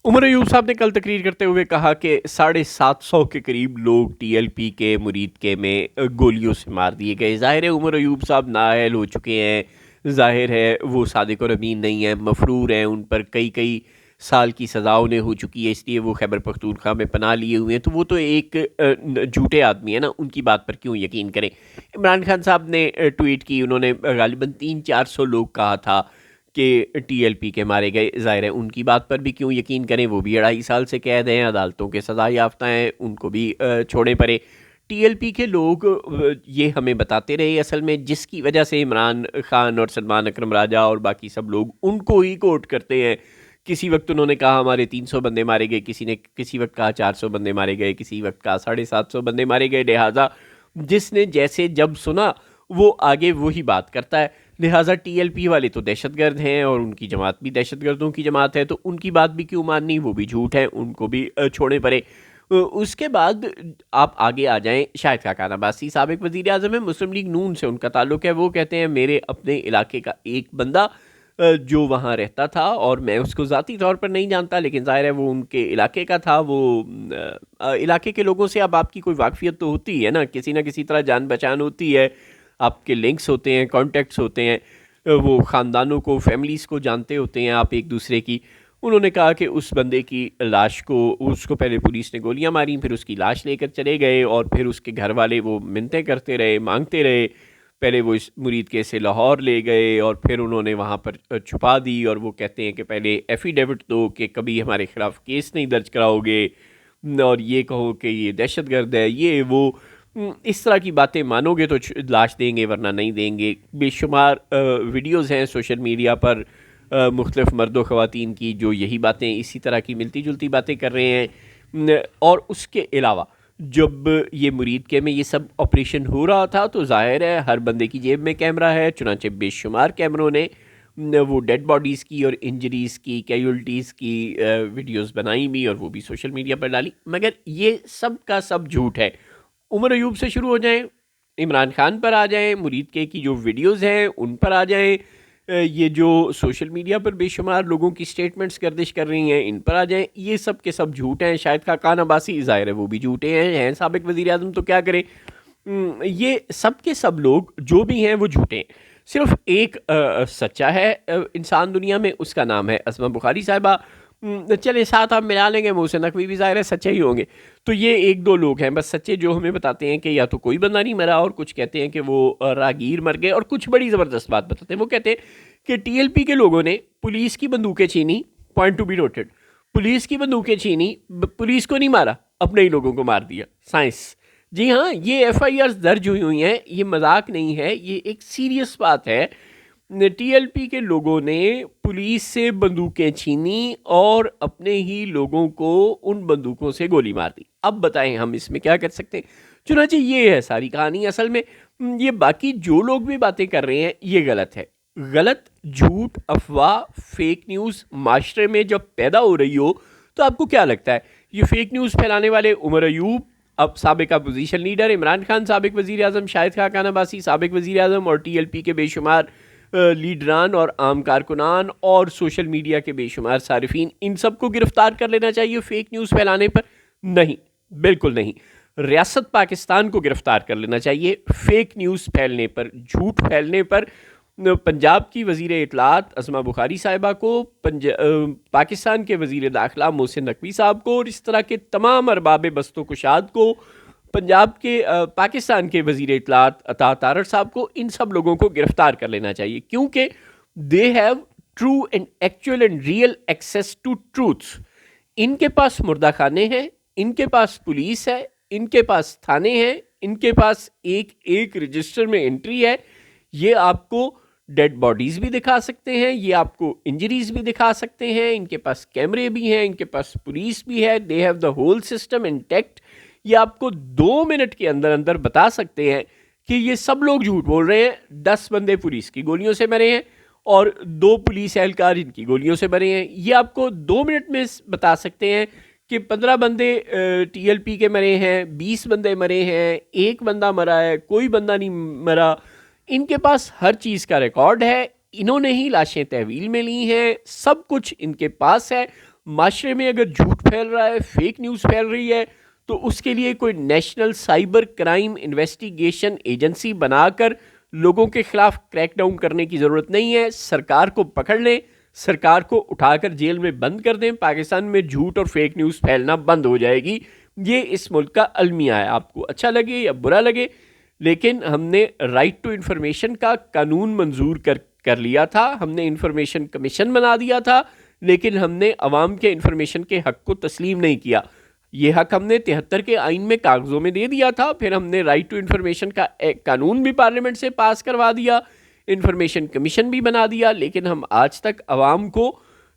عمر ایوب صاحب نے کل تقریر کرتے ہوئے کہا کہ 750 کے قریب لوگ ٹی ایل پی کے مرید کے میں گولیوں سے مار دیے گئے. ظاہر ہے عمر ایوب صاحب نااہل ہو چکے ہیں، ظاہر ہے وہ صادق اور امین نہیں ہیں، مفرور ہیں، ان پر کئی سال کی سزا انہیں ہو چکی ہے، اس لیے وہ خیبر پختونخوا میں پناہ لیے ہوئے ہیں. تو وہ تو ایک جھوٹے آدمی ہیں نا، ان کی بات پر کیوں یقین کریں. عمران خان صاحب نے ٹویٹ کی، انہوں نے غالباً 300-400 لوگ کہا تھا کہ ٹی ایل پی کے مارے گئے. ظاہر ہے ان کی بات پر بھی کیوں یقین کریں، وہ بھی 2.5 سال سے قید ہیں، عدالتوں کے سزا یافتہ ہیں، ان کو بھی چھوڑے پڑے. ٹی ایل پی کے لوگ یہ ہمیں بتاتے رہے اصل میں جس کی وجہ سے عمران خان اور سلمان اکرم راجہ اور باقی سب لوگ ان کو ہی کوٹ کرتے ہیں. کسی وقت انہوں نے کہا ہمارے 300 بندے مارے گئے، کسی وقت کہا 400 بندے مارے گئے، کسی وقت کہا 750 بندے مارے گئے. لہٰذا جس نے جیسے جب سنا وہ آگے وہی بات کرتا ہے. لہٰذا ٹی ایل پی والے تو دہشت گرد ہیں اور ان کی جماعت بھی دہشت گردوں کی جماعت ہے، تو ان کی بات بھی کیوں ماننی، وہ بھی جھوٹ ہے، ان کو بھی چھوڑے پڑے. اس کے بعد آپ آگے آ جائیں. شاہد خاقان عباسی سابق وزیر اعظم ہے، مسلم لیگ نون سے ان کا تعلق ہے. وہ کہتے ہیں میرے اپنے علاقے کا ایک بندہ جو وہاں رہتا تھا، اور میں اس کو ذاتی طور پر نہیں جانتا لیکن ظاہر ہے وہ ان کے علاقے کا تھا. وہ علاقے کے لوگوں سے اب آپ کی کوئی واقفیت تو ہوتی ہے نا، کسی نہ کسی طرح جان پہچان ہوتی ہے، آپ کے لنکس ہوتے ہیں، کانٹیکٹس ہوتے ہیں، وہ خاندانوں کو، فیملیز کو جانتے ہوتے ہیں آپ ایک دوسرے کی. انہوں نے کہا کہ اس بندے کی لاش کو، اس کو پہلے پولیس نے گولیاں ماری، پھر اس کی لاش لے کر چلے گئے، اور پھر اس کے گھر والے وہ منتیں کرتے رہے، مانگتے رہے. پہلے وہ اس مرید کے سے لاہور لے گئے اور پھر انہوں نے وہاں پر چھپا دی، اور وہ کہتے ہیں کہ پہلے ایفیڈیوٹ دو کہ کبھی ہمارے خلاف کیس نہیں درج کراؤ گے، اور یہ کہو کہ یہ دہشت گرد ہے، یہ وہ. اس طرح کی باتیں مانو گے تو لاش دیں گے ورنہ نہیں دیں گے. بے شمار ویڈیوز ہیں سوشل میڈیا پر مختلف مرد و خواتین کی جو یہی باتیں، اسی طرح کی ملتی جلتی باتیں کر رہے ہیں. اور اس کے علاوہ جب یہ مرید کے میں یہ سب آپریشن ہو رہا تھا تو ظاہر ہے ہر بندے کی جیب میں کیمرہ ہے، چنانچہ بے شمار کیمروں نے وہ ڈیڈ باڈیز کی اور انجریز کی، کیجولٹیز کی ویڈیوز بنائی بھی اور وہ بھی سوشل میڈیا پر ڈالی. مگر یہ سب کا سب جھوٹ ہے. عمر ایوب سے شروع ہو جائیں، عمران خان پر آ جائیں، مرید کے کی جو ویڈیوز ہیں ان پر آ جائیں، یہ جو سوشل میڈیا پر بے شمار لوگوں کی سٹیٹمنٹس گردش کر رہی ہیں ان پر آ جائیں، یہ سب کے سب جھوٹ ہیں. شاہد خاقان عباسی ظاہر ہے وہ بھی جھوٹے ہیں سابق وزیر اعظم، تو کیا کریں. یہ سب کے سب لوگ جو بھی ہیں وہ جھوٹے ہیں. صرف ایک سچا ہے انسان دنیا میں، اس کا نام ہے اسما بخاری صاحبہ. چلے ساتھ آپ ملا لیں گے، محسن نقوی بھی ظاہر ہے سچے ہی ہوں گے. تو یہ ایک دو لوگ ہیں بس سچے جو ہمیں بتاتے ہیں کہ یا تو کوئی بندہ نہیں مرا، اور کچھ کہتے ہیں کہ وہ راگیر مر گئے، اور کچھ بڑی زبردست بات بتاتے ہیں. وہ کہتے ہیں کہ ٹی ایل پی کے لوگوں نے پولیس کی بندوقیں چھینی، point to be noted, police کی بندوقیں چھینی، پولیس کو نہیں مارا، اپنے ہی لوگوں کو مار دیا. سائنس، جی ہاں، یہ ایف آئی آرز درج ہوئی ہیں، یہ مذاق نہیں ہے، یہ ایک سیریس بات ہے. ٹی ایل پی کے لوگوں نے پولیس سے بندوقیں چھینی اور اپنے ہی لوگوں کو ان بندوقوں سے گولی مار دی. اب بتائیں ہم اس میں کیا کر سکتے ہیں. چنانچہ یہ ہے ساری کہانی. اصل میں یہ باقی جو لوگ بھی باتیں کر رہے ہیں یہ غلط ہے. غلط، جھوٹ، افواہ، فیک نیوز معاشرے میں جب پیدا ہو رہی ہو تو آپ کو کیا لگتا ہے یہ فیک نیوز پھیلانے والے عمر ایوب، اب سابق اپوزیشن لیڈر عمران خان سابق وزیر اعظم، شاہد خاقان عباسی سابق وزیر اعظم، اور ٹی ایل پی کے بے شمار لیڈران اور عام کارکنان اور سوشل میڈیا کے بے شمار صارفین، ان سب کو گرفتار کر لینا چاہیے فیک نیوز پھیلانے پر؟ نہیں، بالکل نہیں. ریاست پاکستان کو گرفتار کر لینا چاہیے فیک نیوز پھیلنے پر، جھوٹ پھیلنے پر. پنجاب کی وزیر اطلاعات اسما بخاری صاحبہ کو، پاکستان کے وزیر داخلہ محسن نقوی صاحب کو، اور اس طرح کے تمام ارباب بست و کشاد کو، پنجاب کے پاکستان کے وزیر اطلاعات عطا تارڑ صاحب کو، ان سب لوگوں کو گرفتار کر لینا چاہیے کیونکہ they have true and actual and real access to truths. ان کے پاس مردہ خانے ہیں، ان کے پاس پولیس ہے، ان کے پاس تھانے ہیں، ان کے پاس ایک ایک رجسٹر میں انٹری ہے. یہ آپ کو ڈیڈ باڈیز بھی دکھا سکتے ہیں، یہ آپ کو انجریز بھی دکھا سکتے ہیں، ان کے پاس کیمرے بھی ہیں، ان کے پاس پولیس بھی ہے. They have the whole system intact. یہ آپ کو 2 منٹ کے اندر اندر بتا سکتے ہیں کہ یہ سب لوگ جھوٹ بول رہے ہیں. 10 بندے پولیس کی گولیوں سے مرے ہیں اور 2 پولیس اہلکار ان کی گولیوں سے مرے ہیں. یہ آپ کو 2 منٹ میں بتا سکتے ہیں کہ 15 بندے ٹی ایل پی کے مرے ہیں، 20 بندے مرے ہیں، 1 بندہ مرا ہے، کوئی بندہ نہیں مرا. ان کے پاس ہر چیز کا ریکارڈ ہے، انہوں نے ہی لاشیں تحویل میں لی ہیں، سب کچھ ان کے پاس ہے. معاشرے میں اگر جھوٹ پھیل رہا ہے، فیک نیوز پھیل رہی ہے، تو اس کے لیے کوئی national cyber crime investigation agency بنا کر لوگوں کے خلاف کریک ڈاؤن کرنے کی ضرورت نہیں ہے. سرکار کو پکڑ لیں، سرکار کو اٹھا کر جیل میں بند کر دیں. پاکستان میں جھوٹ اور فیک نیوز پھیلنا بند ہو جائے گی. یہ اس ملک کا المیہ ہے. آپ کو اچھا لگے یا برا لگے، لیکن ہم نے رائٹ ٹو انفارمیشن کا قانون منظور کر لیا تھا. ہم نے انفارمیشن کمیشن بنا دیا تھا، لیکن ہم نے عوام کے انفارمیشن کے حق کو تسلیم نہیں کیا. یہ حق ہم نے 73 کے آئین میں کاغذوں میں دے دیا تھا. پھر ہم نے رائٹ ٹو انفارمیشن کا ایک قانون بھی پارلیمنٹ سے پاس کروا دیا، انفارمیشن کمیشن بھی بنا دیا، لیکن ہم آج تک عوام کو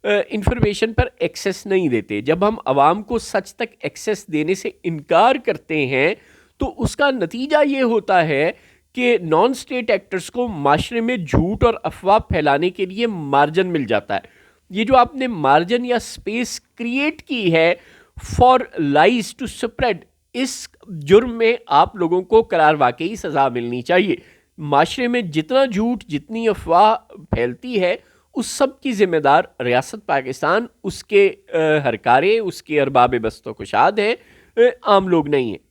انفارمیشن پر ایکسیس نہیں دیتے. جب ہم عوام کو سچ تک ایکسیس دینے سے انکار کرتے ہیں تو اس کا نتیجہ یہ ہوتا ہے کہ نان اسٹیٹ ایکٹرز کو معاشرے میں جھوٹ اور افواہ پھیلانے کے لیے مارجن مل جاتا ہے. یہ جو آپ نے مارجن یا سپیس کریٹ کی ہے فار لائز ٹو سپریڈ، اس جرم میں آپ لوگوں کو قرار واقعی سزا ملنی چاہیے. معاشرے میں جتنا جھوٹ، جتنی افواہ پھیلتی ہے، اس سب کی ذمہ دار ریاست پاکستان، اس کے ہرکارے، اس کے ارباب بست و کشاد ہیں، عام لوگ نہیں ہیں.